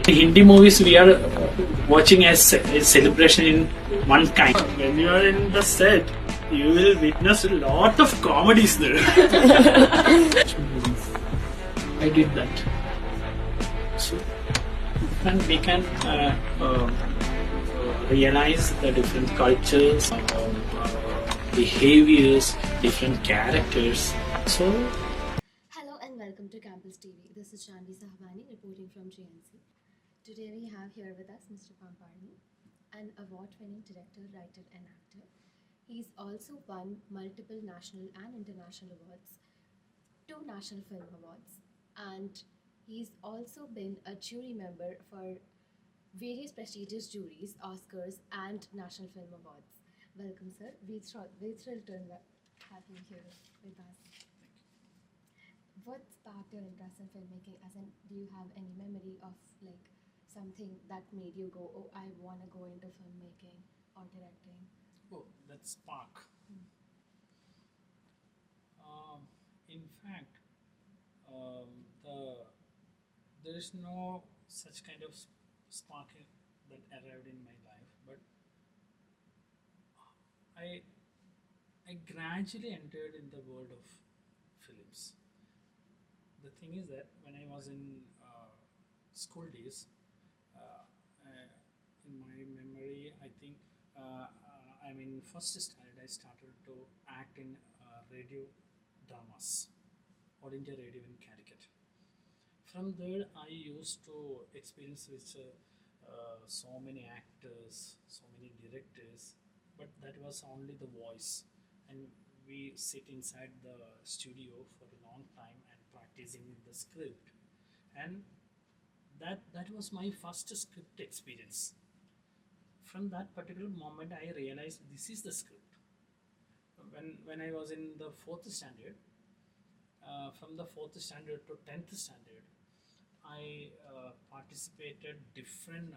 Hindi movies we are watching as a celebration in one kind. When you are in the set, you will witness a lot of comedies there. I did that. So, and we can realize the different cultures, behaviors, different characters. So. Hello and welcome to Campulse TV. This is Shanvi Sahabani reporting from JNC. Today we have here with us Mr. Pampally, an award-winning director, writer and actor. He's also won multiple national and international awards, 2 National Film Awards, and he's also been a jury member for various prestigious juries, Oscars and National Film Awards. Welcome, sir. We're thrilled to have you here with us. What sparked your interest in filmmaking? As in, do you have any memory of like something that made you go, "Oh, I want to go into filmmaking or directing"? Oh, that spark. In fact, there is no such kind of spark that arrived in my life, but I gradually entered in the world of films. The thing is that when I was in school days, in my memory, I think I'm in first standard. I started to act in radio dramas, All India Radio in Connecticut. From there, I used to experience with so many actors, so many directors, but that was only the voice, and we sit inside the studio for a long time and practicing with the script, and that was my first script experience. From that particular moment, I realized this is the script. When I was in the fourth standard, from the fourth standard to 10th standard, I participated different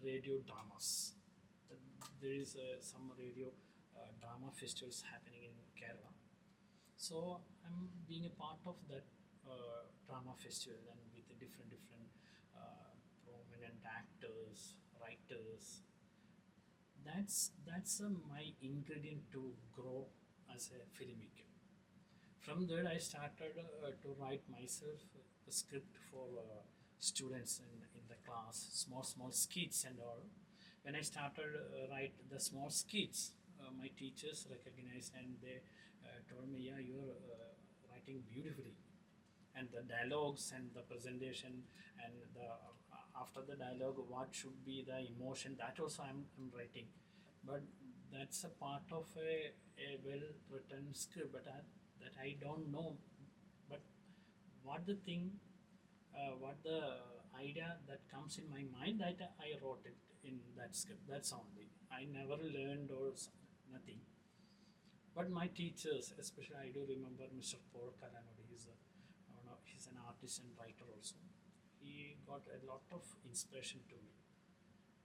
radio dramas. There is some radio drama festivals happening in Kerala. So I'm being a part of that drama festival, and with the different prominent actors, writers. That's my ingredient to grow as a filmmaker. From there, I started to write myself a script for students in the class, small skits and all. When I started write the small skits, my teachers recognized and they told me, "Yeah, you're writing beautifully." And the dialogues and the presentation and the after the dialogue, what should be the emotion, that also I'm writing. But that's a part of a well written script, but that I don't know. But what the thing, what the idea that comes in my mind, that I wrote it in that script. That's only. I never learned or nothing. But my teachers, especially I do remember Mr. Paul Karanodi, he's an artist and writer also. He got a lot of inspiration to me,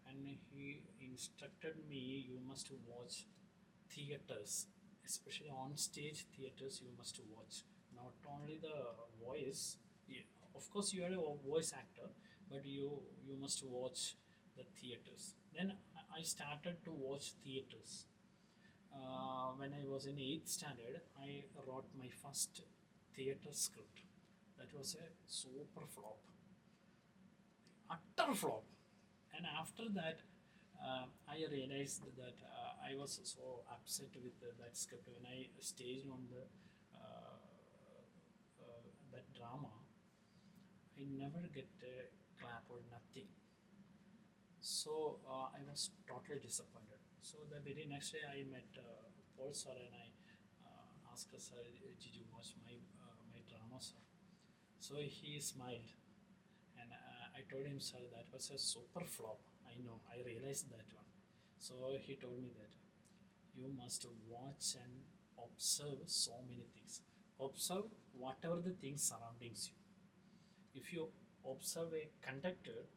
and he instructed me, you must watch theaters, especially on stage theaters. You must watch not only the voice. Of course, you are a voice actor, but you must watch the theaters. Then I started to watch theaters. When I was in 8th standard, I wrote my first theater script. That was a super flop, utter flop. And after that, I realized that I was so upset with that script. When I staged on the that drama, I never get a clap or nothing. So I was totally disappointed. So the very next day, I met Paul sir and I asked sir, "Did you watch my drama, sir?" So he smiled, and I told him, "Sir, that was a super flop. I know, I realized that one." So he told me that you must watch and observe so many things. Observe whatever the things surroundings you. If you observe a conductor,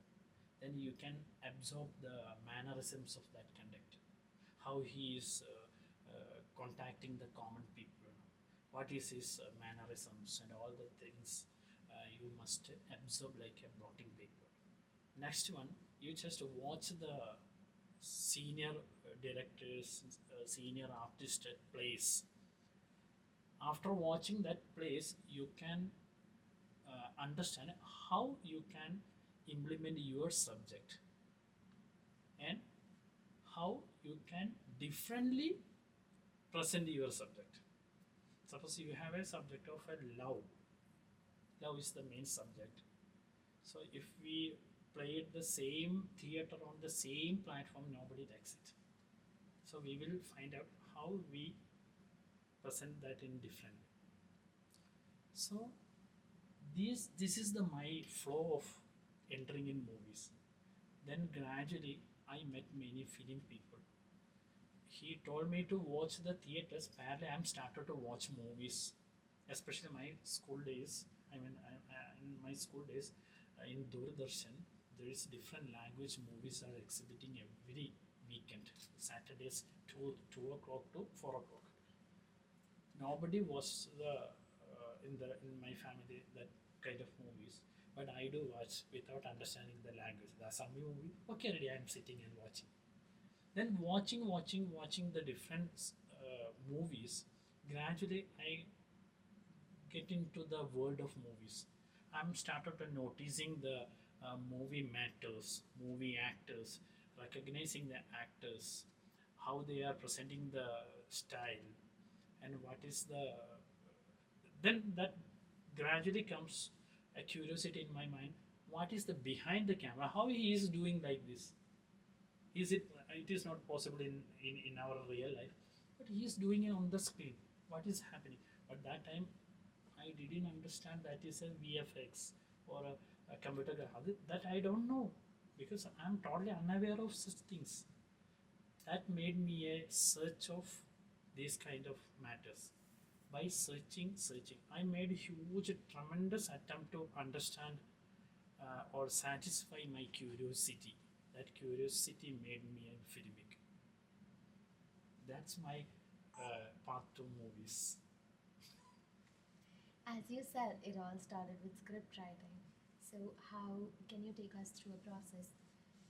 then you can absorb the mannerisms of that conductor, how he is interacting the common people, what is his mannerisms and all the things you must absorb like a blotting paper. Next one, you just watch the senior directors, senior artist plays. After watching that plays, you can understand how you can implement your subject and how you can differently present your subject. Suppose you have a subject of a love. Love is the main subject. So if we played the same theater on the same platform, nobody likes it. So we will find out how we present that in different way. So this is the my flow of entering in movies. Then gradually I met many film people. He told me to watch the theaters. Apparently, I'm started to watch movies, especially my school days. In my school days, in Doordarshan, there is different language movies are exhibiting every weekend. Saturdays, 2 o'clock to 4 o'clock. Nobody was in my family that kind of movies, but I do watch without understanding the language. There's some movie, okay, ready. I'm sitting and watching. Then watching the different movies, gradually I get into the world of movies. I'm started to noticing the movie matters, movie actors, recognizing the actors, how they are presenting the style, and what is the. Then that gradually comes a curiosity in my mind. What is the behind the camera? How he is doing like this? Is it? It is not possible in our real life, but he is doing it on the screen. What is happening? But that time I didn't understand that is a VFX or a computer graphic. That I don't know because I'm totally unaware of such things. That made me a search of these kind of matters. By searching, I made a huge, tremendous attempt to understand or satisfy my curiosity. That curiosity made me a filmmaker. That's my path to movies. As you said, it all started with script writing. So, how can you take us through a process,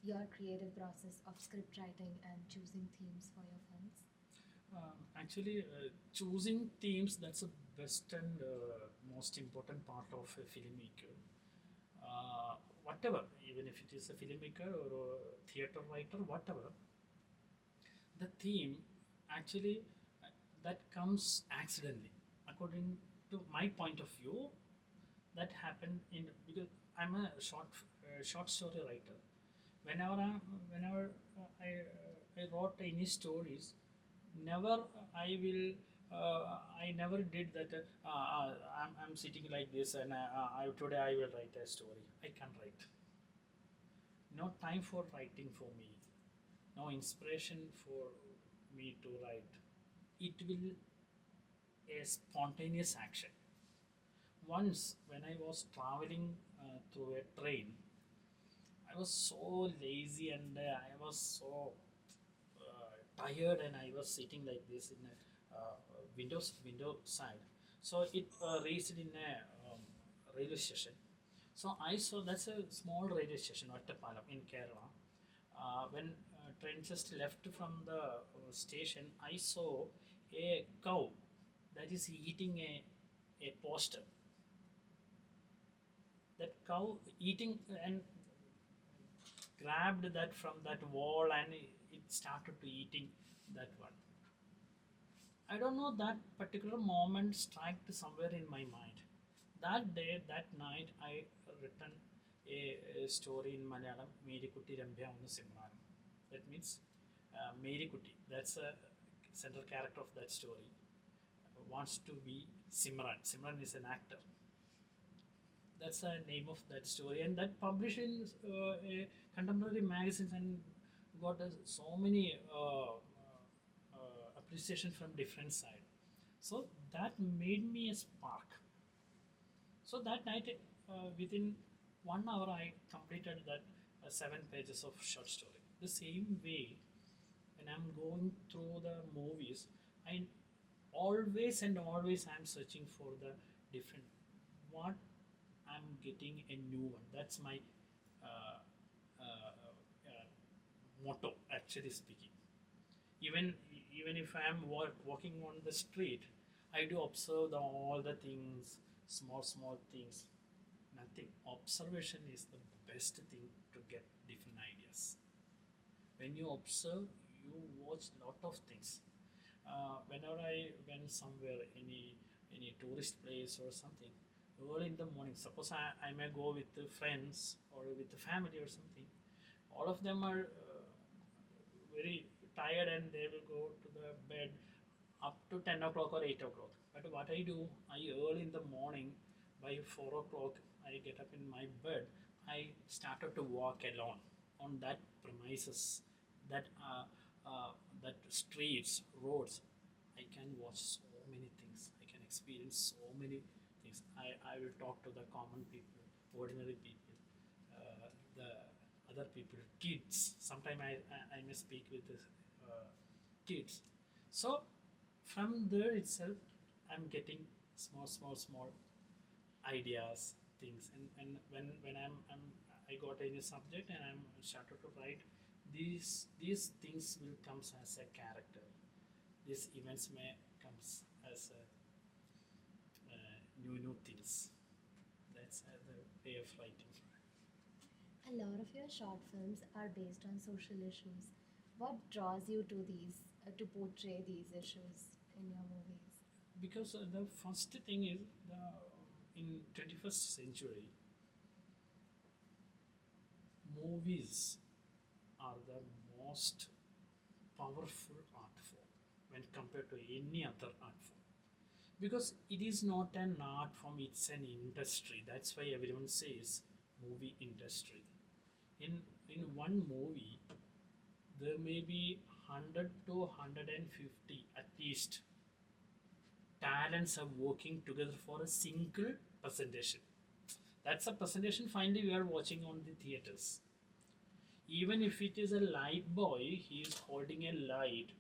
your creative process of script writing and choosing themes for your films? Actually, choosing themes, that's the best and most important part of a filmmaker. Whatever, even if it is a filmmaker or a theater writer, whatever, the theme actually that comes accidentally. According to my point of view, that happened in because I'm a short story writer. Whenever I wrote any stories, never I will. I never did that. I'm sitting like this, and today I will write a story. I can write. No time for writing for me. No inspiration for me to write. It will a spontaneous action. Once when I was traveling through a train, I was so lazy and I was so tired and I was sitting like this in a window side. So it reached in a railway station. So I saw that's a small railway station, Ottapalam in Kerala. When train just left from the station, I saw a cow that is eating a poster. That cow eating and grabbed that from that wall and it started to eating that one. I don't know that particular moment struck somewhere in my mind. That day, that night, I written a story in Malayalam, Meri Kutti Rambya Onu Simran. That means Meri Kutti, that's a central character of that story, wants to be Simran. Simran is an actor. That's the name of that story, and that published in a contemporary magazines and got so many appreciation from different side. So that made me a spark. So that night, within 1 hour, I completed that 7 pages of short story. The same way, when I'm going through the movies, I always and always I'm searching for the different what I'm getting a new one. That's my uh, motto, actually speaking. Even if I am walking on the street, I do observe all the things, small things. Nothing. Observation is the best thing to get different ideas. When you observe, you watch lot of things. Whenever I went somewhere, any tourist place or something, early in the morning, suppose I may go with the friends or with the family or something, all of them are very tired and they will go to the bed up to 10 o'clock or 8 o'clock. But what I do, I early in the morning, by 4 o'clock, I get up in my bed. I started to walk alone on that premises, that that streets, roads. I can watch so many things. I can experience so many things. I will talk to the common people, ordinary people, the other people, kids. Sometimes I may speak with the kids. So from there itself, I'm getting small ideas, things, and when I got any subject and I'm started to write, these things will comes as a character. These events may comes as a new things. That's the way of writing. A lot of your short films are based on social issues. What draws you to these, to portray these issues in your movies? Because the first thing is in 21st century, movies are the most powerful art form when compared to any other art form, because it is not an art form, it's an industry. That's why everyone says movie industry. In one movie there may be 100 to 150 at least talents are working together for a single presentation. That's a presentation finally we are watching on the theaters. Even if it is a light boy, he is holding a light.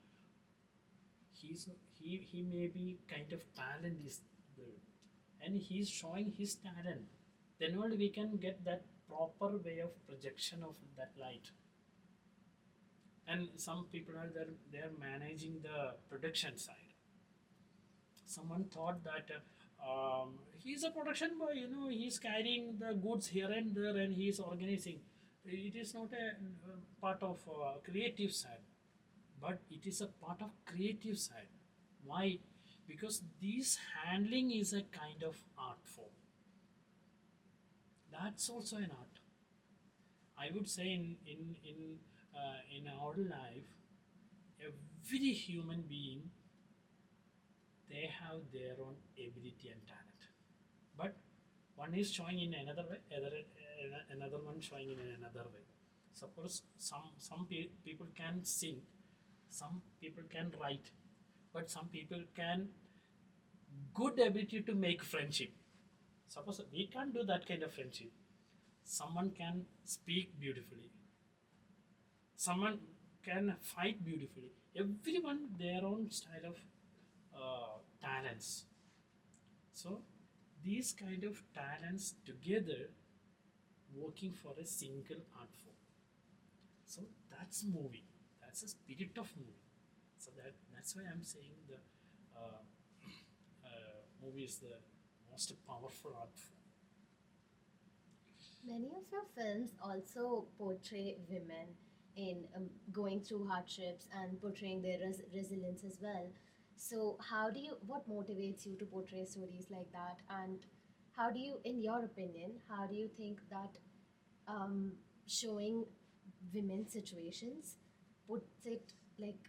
He's he may be kind of talent is there, and he's showing his talent. Then only we can get that proper way of projection of that light. And some people are there; they are managing the production side. Someone thought that he's a production boy, he's carrying the goods here and there and he's organizing. It is not a part of creative side, but it is a part of creative side. Why? Because this handling is a kind of art form. That's also an art. I would say in our life, every human being, they have their own ability and talent, but one is showing in another way, another one showing in another way. Suppose people can sing, some people can write, but some people can good ability to make friendship. Suppose we can't do that kind of friendship. Someone can speak beautifully, someone can fight beautifully. Everyone their own style of talents. So these kind of talents together working for a single art form. So that's movie. That's the spirit of movie. So that's why I'm saying the uh, movie is the most powerful art form. Many of your films also portray women in going through hardships and portraying their resilience as well. So, what motivates you to portray stories like that? And how do you, in your opinion, how do you think that um, showing women's situations puts it like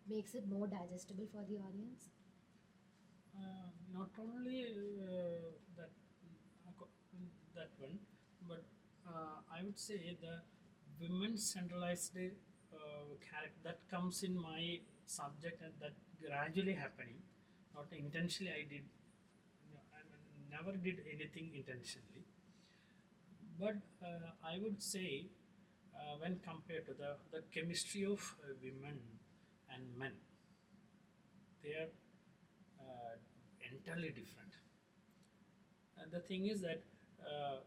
makes it more digestible for the audience? Not only that that one, but I would say the women centralized character that comes in my subject and that gradually happening, not intentionally. I never did anything intentionally, but I would say when compared to the chemistry of women and men, they are entirely different. And the thing is that uh,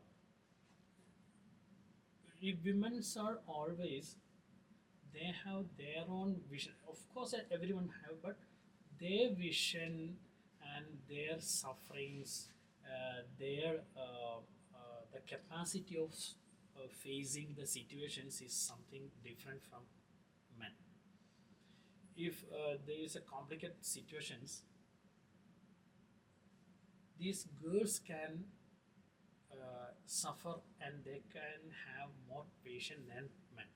women are always, they have their own vision. Of course, everyone have, but their vision and their sufferings, their the capacity of facing the situations is something different from men. If there is a complicated situations, these girls can suffer and they can have more patience than men.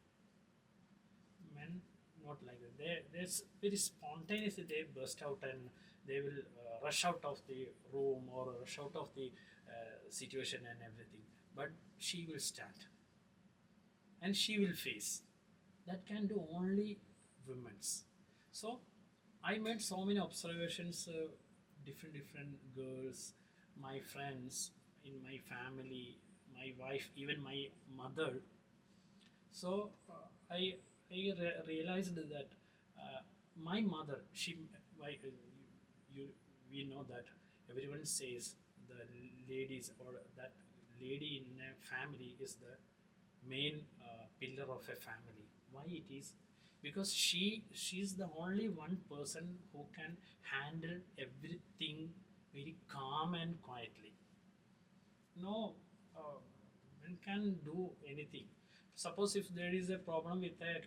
Men not like that. There's very spontaneously they burst out and they will rush out of the room or rush out of the situation and everything. But she will stand and she will face. That can do only women's. So I made so many observations, different girls, my friends, in my family, my wife, even my mother. So realized that my mother, you, we know that everyone says the ladies or that lady in a family is the main pillar of a family. Why it is? Because she's the only one person who can handle everything very calm and quietly. No one can do anything. Suppose if there is a problem with a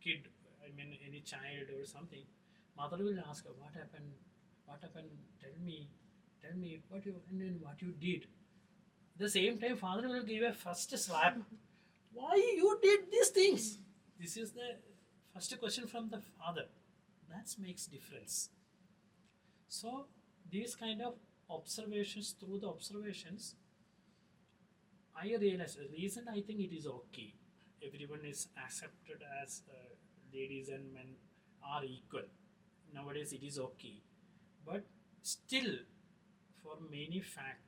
kid, I mean any child or something, mother will ask her, what happened? What happened? Tell me what you and then what you did. The same time, father will give a first slap. Why you did these things? This is the first question from the father. That makes difference. So these kind of observations, through the observations, I realize the reason I think it is okay. Everyone is accepted as ladies and men are equal. Nowadays it is okay, but still, for many fact,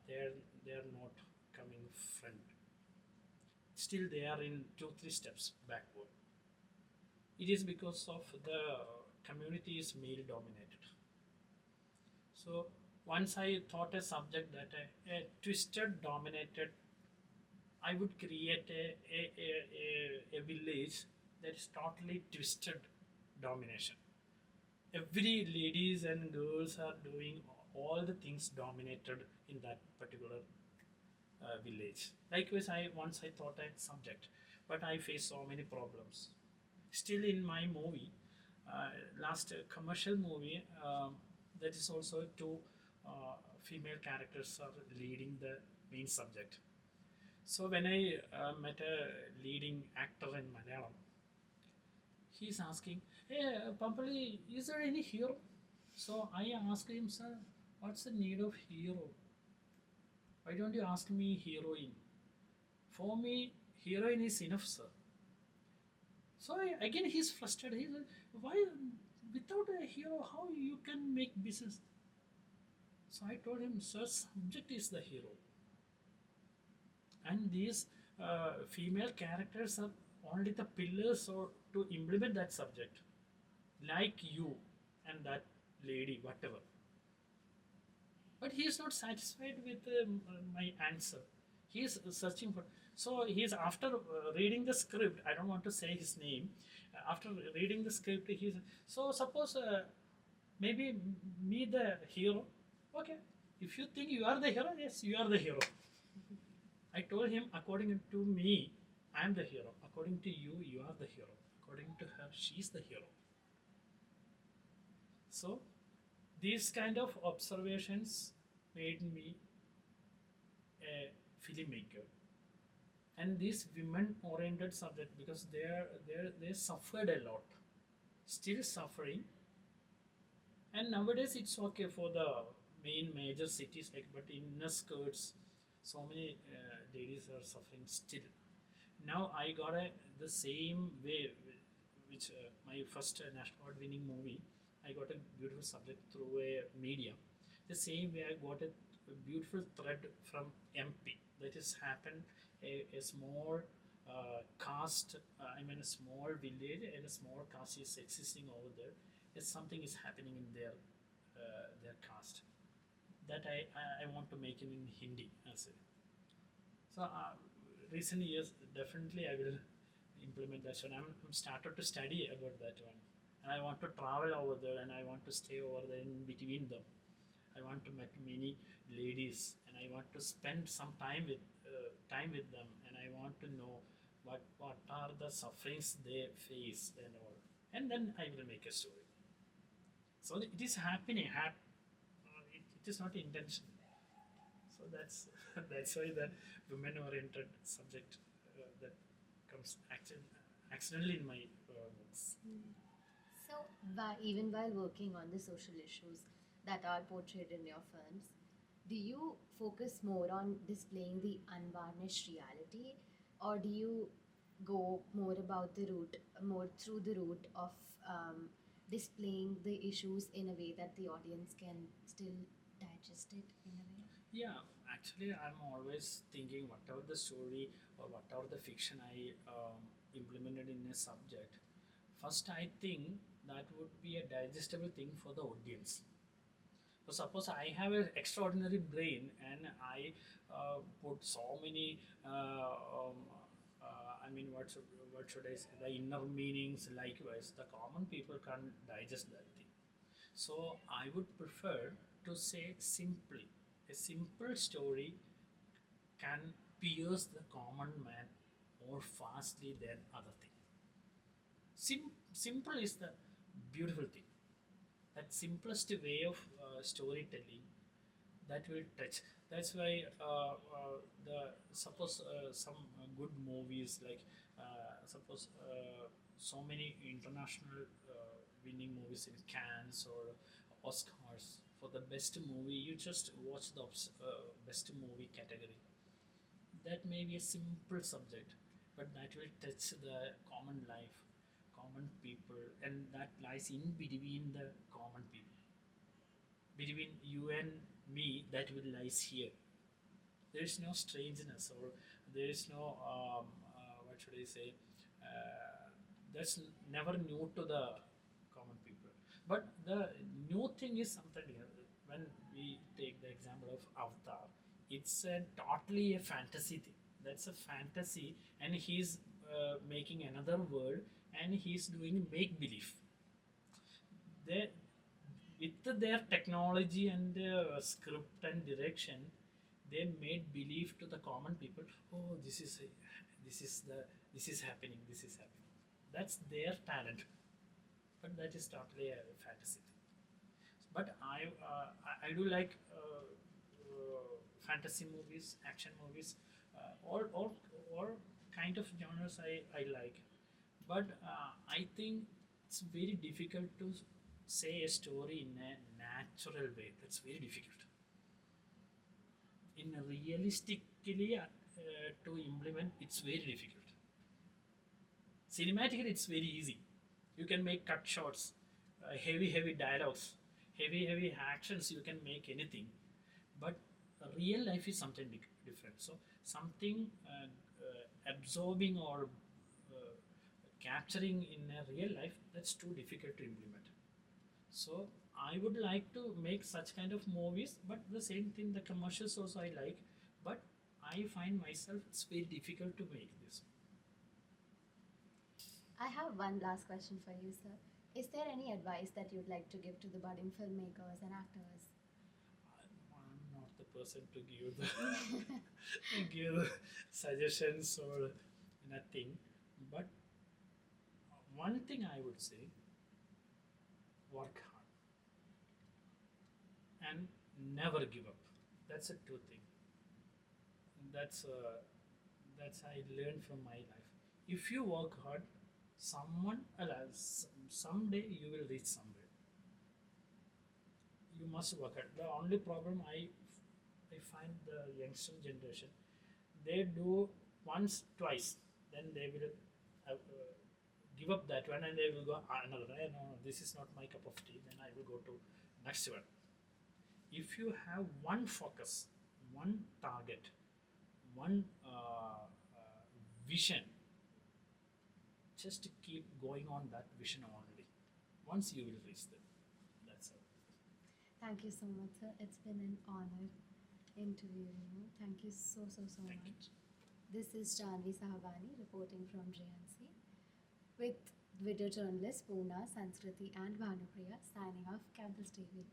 they're not coming front. Still, they are in 2-3 steps backward. It is because of the community is male dominated. So once I thought a subject that a twisted dominated, I would create a village that is totally twisted domination. Every ladies and girls are doing all the things dominated in that particular village. Likewise, I thought a subject, but I faced so many problems. Still, in my movie, last commercial movie, that is also two female characters are leading the main subject. So when I met a leading actor in Malayalam, he's asking, "Hey, Pampally, is there any hero?" So I asked him, "Sir, what's the need of hero? Why don't you ask me heroine? For me, heroine is enough, sir." So again, he's frustrated. He's like, "Why, without a hero, how you can make business?" So I told him, "Sir, subject is the hero, and these female characters are only the pillars or to implement that subject, like you and that lady, whatever." But he is not satisfied with my answer. He is searching for. So he is after reading the script. I don't want to say his name. After reading the script, he's so suppose maybe me the hero. Okay, if you think you are the hero, yes, you are the hero. I told him, according to me, I am the hero. According to you, you are the hero. According to her, she is the hero. So these kind of observations made me a filmmaker. And this women-oriented subject, because they suffered a lot, still suffering. And nowadays it's okay for the main major cities, like, but in inner skirts, so many ladies are suffering still. Now I got the same way, which my first national award winning movie, I got a beautiful subject through a medium. The same way I got a beautiful thread from MP. That has happened a small caste, I mean a small village and a small caste is existing over there. Something is happening in there. their caste. That I want to make it in Hindi as a. So recent years definitely I will implement that one. I'm started to study about that one, and I want to travel over there, and I want to stay over there in between them. I want to meet many ladies, and I want to spend some time with them, and I want to know what are the sufferings they face and all, and then I will make a story. So it is happening. It is not intention. So that's that's why the women-oriented subject that comes accidentally in my books. So, even while working on the social issues that are portrayed in your films, do you focus more on displaying the unvarnished reality, or do you go more about the route, more through the route of displaying the issues in a way that the audience can still digest it in a way? Yeah, actually, I'm always thinking whatever the story or whatever the fiction I implemented in a subject, first I think that would be a digestible thing for the audience. So suppose I have an extraordinary brain and I put so many, I mean, what should I say, the inner meanings, likewise, the common people can't digest that thing. So I would prefer to say simply, a simple story can pierce the common man more fastly than other thing. Simple is the beautiful thing. That simplest way of storytelling that will touch. That's why the suppose some good movies like suppose so many international winning movies in Cannes or Oscars for the best movie. You just watch the best movie category. That may be a simple subject, but that will touch the common life, common people, and that lies in between the common people. Between you and me, that will lies here. There is no strangeness, or there is no what should I say? That's never new to the common people. But the new thing is something else. When we take the example of Avatar, it's a totally a fantasy thing. That's a fantasy, and he's making another world, and he's doing make believe. They with their technology and script and direction, they made belief to the common people. Oh, this is the this is happening. This is happening. That's their talent, but that is totally a fantasy thing. But I do like fantasy movies, action movies, all kind of genres I like. But I think it's very difficult to say a story in a natural way. That's very difficult. In a realistically to implement, it's very difficult. Cinematically, it's very easy. You can make cut shots, heavy dialogues, heavy actions. You can make anything, but real life is something different. So something absorbing or capturing in a real life, that's too difficult to implement. So I would like to make such kind of movies, but the same thing, the commercials also I like, but I find myself it's very difficult to make this. I have one last question for you, sir. Is there any advice that you'd like to give to the budding filmmakers and actors? I'm not the person to give the give suggestions or nothing, but one thing I would say: work hard and never give up. That's a two thing. That's I learned from my life. If you work hard, someone else someday you will reach somewhere. You must work hard. The only problem I find the youngster generation, they do once twice, then they will give up that one and they will go another. No, this is not my cup of tea. Then I will go to next one. If you have one focus, one target, one vision, just keep going on that vision only. Once you will reach them. That's all. Thank you so much, sir. It's been an honor interviewing you. Thank you so Thank you. much. This is Janvi Sahabani reporting from JNC with video journalists Poona, Sanskriti, and Bhanupriya signing off Campus TV.